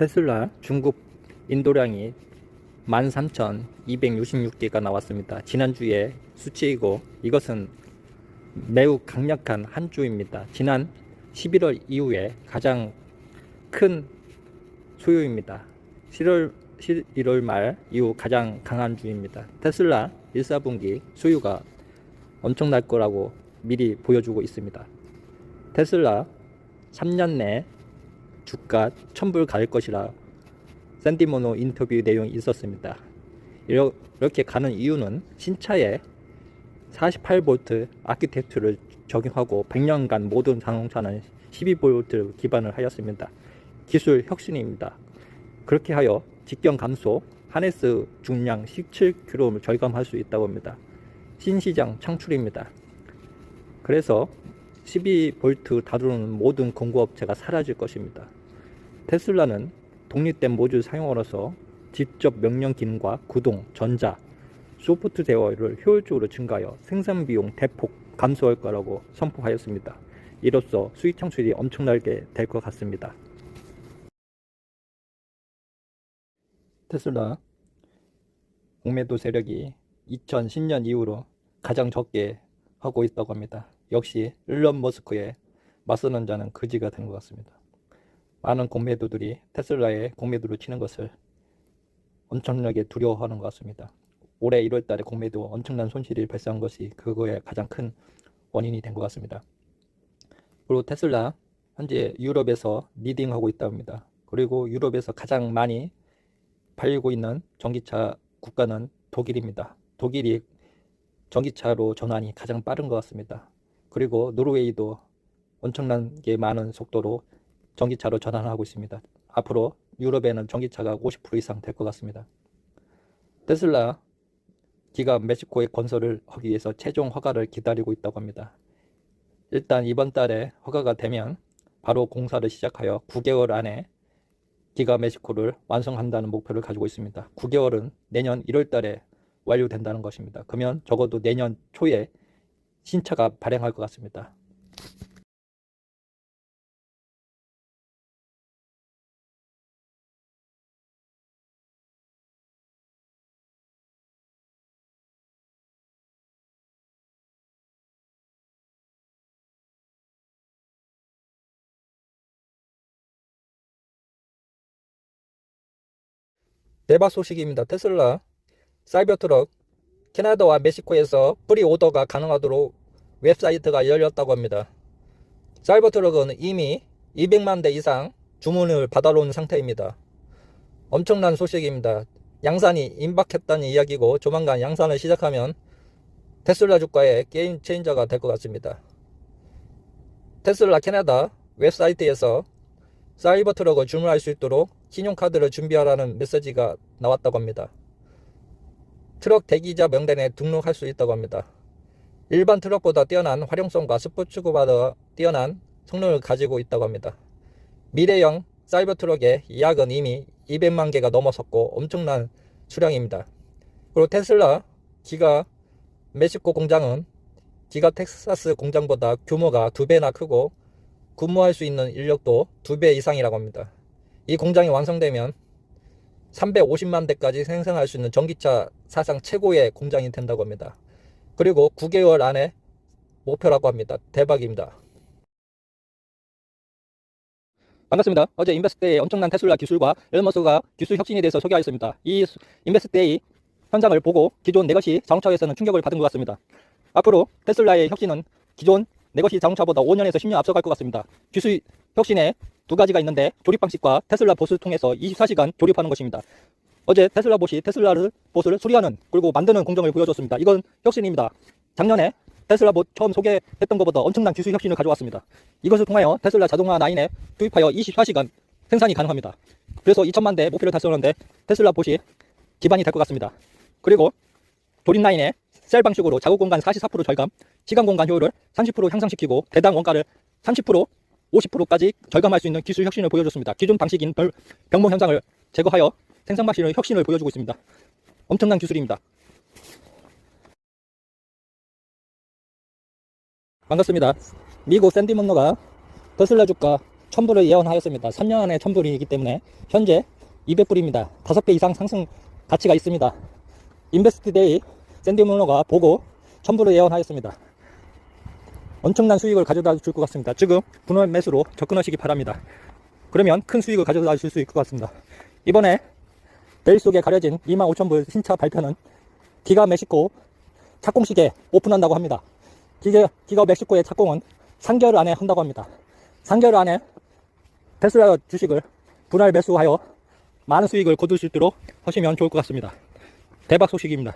테슬라 중국 인도량이 13,266개가 나왔습니다. 지난주에 수치이고 이것은 매우 강력한 한 주입니다. 지난 11월 이후에 가장 큰 수요입니다. 11월 말 이후 가장 강한 주입니다. 테슬라 1, 4분기 수요가 엄청날 거라고 미리 보여주고 있습니다. 테슬라 3년 내 주가 1000불 갈 것이라 샌디모노 인터뷰 내용이 있었습니다. 이렇게 가는 이유는 신차에 48V 아키텍처를 적용하고 100년간 모든 자동차는 12V 기반을 하였습니다. 기술 혁신입니다. 그렇게 하여 직경 감소, 하네스 중량 17kg을 절감할 수 있다고 합니다. 신시장 창출입니다. 그래서 12V 다루는 모든 공구업체가 사라질 것입니다. 테슬라는 독립된 모듈 사용으로서 직접 명령 기능과 구동, 전자, 소프트웨어를 효율적으로 증가하여 생산 비용 대폭 감소할 거라고 선포하였습니다. 이로써 수익 창출이 엄청나게 될 것 같습니다. 테슬라 공매도 세력이 2010년 이후로 가장 적게 하고 있다고 합니다. 역시 일론 머스크에 맞서는 자는 거지가 된 것 같습니다. 많은 공매도들이 테슬라의 공매도를 치는 것을 엄청나게 두려워하는 것 같습니다. 올해 1월 달에 공매도 엄청난 손실이 발생한 것이 그거의 가장 큰 원인이 된 것 같습니다. 그리고 테슬라 현재 유럽에서 리딩하고 있다고 합니다. 그리고 유럽에서 가장 많이 팔리고 있는 전기차 국가는 독일입니다. 독일이 전기차로 전환이 가장 빠른 것 같습니다. 그리고 노르웨이도 엄청나게 많은 속도로 전기차로 전환하고 있습니다. 앞으로 유럽에는 전기차가 50% 이상 될 것 같습니다. 테슬라 기가 멕시코에 건설을 하기 위해서 최종 허가를 기다리고 있다고 합니다. 일단 이번 달에 허가가 되면 바로 공사를 시작하여 9개월 안에 기가 멕시코를 완성한다는 목표를 가지고 있습니다. 9개월은 내년 1월 달에 완료된다는 것입니다. 그러면 적어도 내년 초에 신차가 발행할 것 같습니다. 대박 소식입니다. 테슬라 사이버트럭 캐나다와 멕시코에서 프리오더가 가능하도록 웹사이트가 열렸다고 합니다. 사이버트럭은 이미 200만 대 이상 주문을 받아놓은 상태입니다. 엄청난 소식입니다. 양산이 임박했다는 이야기고 조만간 양산을 시작하면 테슬라 주가의 게임 체인저가 될 것 같습니다. 테슬라 캐나다 웹사이트에서 사이버트럭을 주문할 수 있도록 신용카드를 준비하라는 메시지가 나왔다고 합니다. 트럭 대기자 명단에 등록할 수 있다고 합니다. 일반 트럭보다 뛰어난 활용성과 스포츠보다 뛰어난 성능을 가지고 있다고 합니다. 미래형 사이버트럭의 예약은 이미 200만 개가 넘어섰고 엄청난 수량입니다. 그리고 테슬라 기가 멕시코 공장은 기가 텍사스 공장보다 규모가 2배나 크고 근무할 수 있는 인력도 2배 이상이라고 합니다. 이 공장이 완성되면 350만 대까지 생산할 수 있는 전기차 사상 최고의 공장이 된다고 합니다. 그리고 9개월 안에 목표라고 합니다. 대박입니다. 반갑습니다. 어제 인베스트데이에 엄청난 테슬라 기술과 일론 머스크가 기술 혁신에 대해서 소개하였습니다. 이 인베스트데이 현장을 보고 기존 레거시 자동차에서는 충격을 받은 것 같습니다. 앞으로 테슬라의 혁신은 기존 레거시 자동차보다 5년에서 10년 앞서갈 것 같습니다. 기술 혁신에 두 가지가 있는데 조립 방식과 테슬라 봇을 통해서 24시간 조립하는 것입니다. 어제 테슬라 봇이 봇을 수리하는 그리고 만드는 공정을 보여줬습니다. 이건 혁신입니다. 작년에 테슬라 봇 처음 소개했던 것보다 엄청난 기술 혁신을 가져왔습니다. 이것을 통하여 테슬라 자동화 라인에 투입하여 24시간 생산이 가능합니다. 그래서 2천만 대 목표를 달성하는데 테슬라 봇이 기반이 될 것 같습니다. 그리고 조립 라인에 셀 방식으로 작업 공간 44% 절감, 시간 공간 효율을 30% 향상시키고 대당 원가를 30%, 50%까지 절감할 수 있는 기술 혁신을 보여줬습니다. 기존 방식인 병목 현상을 제거하여 생산 방식의 혁신을 보여주고 있습니다. 엄청난 기술입니다. 반갑습니다. 미국 샌디모노가 테슬라 주가 천불을 예언하였습니다. 3년 안에 천불이기 때문에 현재 200불입니다. 5배 이상 상승 가치가 있습니다. 인베스트데이 샌디 문어가 보고 천불을 예언하였습니다. 엄청난 수익을 가져다 줄 것 같습니다. 지금 분할 매수로 접근하시기 바랍니다. 그러면 큰 수익을 가져다 줄 수 있을 것 같습니다. 이번에 베일 속에 가려진 25,000불 신차 발표는 기가 멕시코 착공식에 오픈한다고 합니다. 기가 멕시코의 착공은 3개월 안에 한다고 합니다. 3개월 안에 테슬라 주식을 분할 매수하여 많은 수익을 거둘 수 있도록 하시면 좋을 것 같습니다. 대박 소식입니다.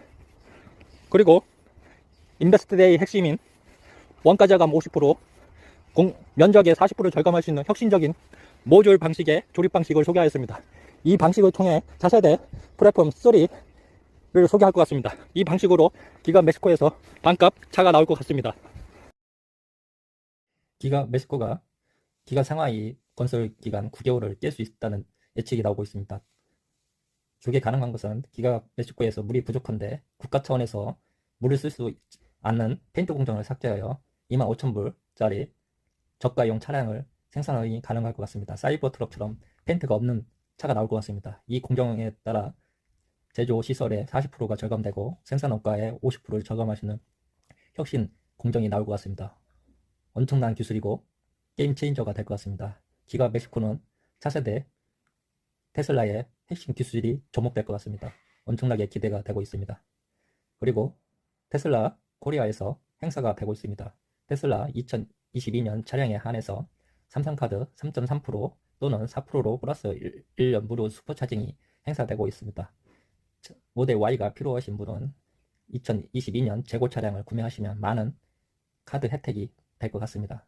그리고 인베스트데이 핵심인 원가 절감 50%, 면적의 40% 절감할 수 있는 혁신적인 모듈 방식의 조립 방식을 소개하였습니다. 이 방식을 통해 차세대 플랫폼 3를 소개할 것 같습니다. 이 방식으로 기가 멕시코에서 반값 차가 나올 것 같습니다. 기가 멕시코가 기가 상하이 건설 기간 9개월을 깰 수 있다는 예측이 나오고 있습니다. 그게 가능한 것은 기가 멕시코에서 물이 부족한데 국가 차원에서 물을 쓸 수 않는 페인트 공정을 삭제하여 25,000불짜리 저가용 차량을 생산이 가능할 것 같습니다. 사이버 트럭처럼 페인트가 없는 차가 나올 것 같습니다. 이 공정에 따라 제조 시설의 40%가 절감되고 생산 원가의 50%를 절감할 수 있는 혁신 공정이 나올 것 같습니다. 엄청난 기술이고 게임 체인저가 될 것 같습니다. 기가 멕시코는 차세대 테슬라의 핵심 기술이 접목될 것 같습니다. 엄청나게 기대가 되고 있습니다. 그리고 테슬라 코리아에서 행사가 되고 있습니다. 테슬라 2022년 차량에 한해서 삼성카드 3.3% 또는 4%로 플러스 1년 무료 슈퍼차징이 행사되고 있습니다. 모델 Y가 필요하신 분은 2022년 재고 차량을 구매하시면 많은 카드 혜택이 될 것 같습니다.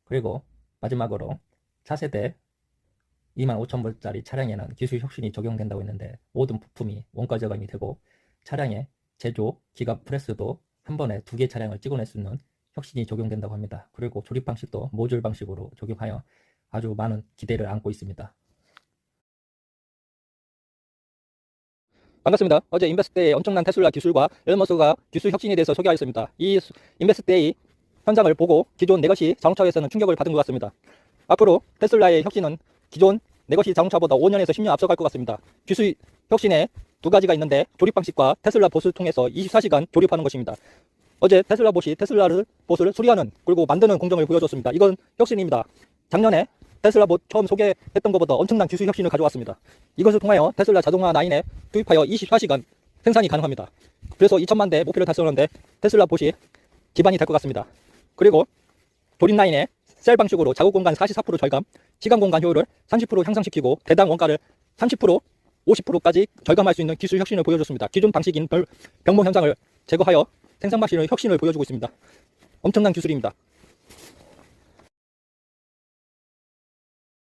그리고 마지막으로 차세대 25,000불짜리 차량에는 기술 혁신이 적용된다고 했는데 모든 부품이 원가 절감이 되고 차량의 제조 기가 프레스도 한 번에 2개 차량을 찍어낼 수 있는 혁신이 적용된다고 합니다. 그리고 조립 방식도 모듈 방식으로 적용하여 아주 많은 기대를 안고 있습니다. 반갑습니다. 어제 인베스트데이 엄청난 테슬라 기술과 일론 머스크가 기술 혁신에 대해서 소개하였습니다. 이 인베스트데이 현장을 보고 기존 네거시 자동차에서는 충격을 받은 것 같습니다. 앞으로 테슬라의 혁신은 기존 네거시 자동차보다 5년에서 10년 앞서갈 것 같습니다. 기술 혁신에 두 가지가 있는데 조립 방식과 테슬라 봇을 통해서 24시간 조립하는 것입니다. 어제 테슬라 봇이 봇을 수리하는 그리고 만드는 공정을 보여줬습니다. 이건 혁신입니다. 작년에 테슬라 봇 처음 소개했던 것보다 엄청난 기술 혁신을 가져왔습니다. 이것을 통하여 테슬라 자동화 라인에 투입하여 24시간 생산이 가능합니다. 그래서 2천만 대 목표를 달성하는데 테슬라 봇이 기반이 될 것 같습니다. 그리고 조립 라인에 셀 방식으로 작업 공간 44% 절감, 시간 공간 효율을 30% 향상시키고 대당 원가를 30%, 50%까지 절감할 수 있는 기술 혁신을 보여줬습니다. 기존 방식인 병목 현상을 제거하여 생산 방식의 혁신을 보여주고 있습니다. 엄청난 기술입니다.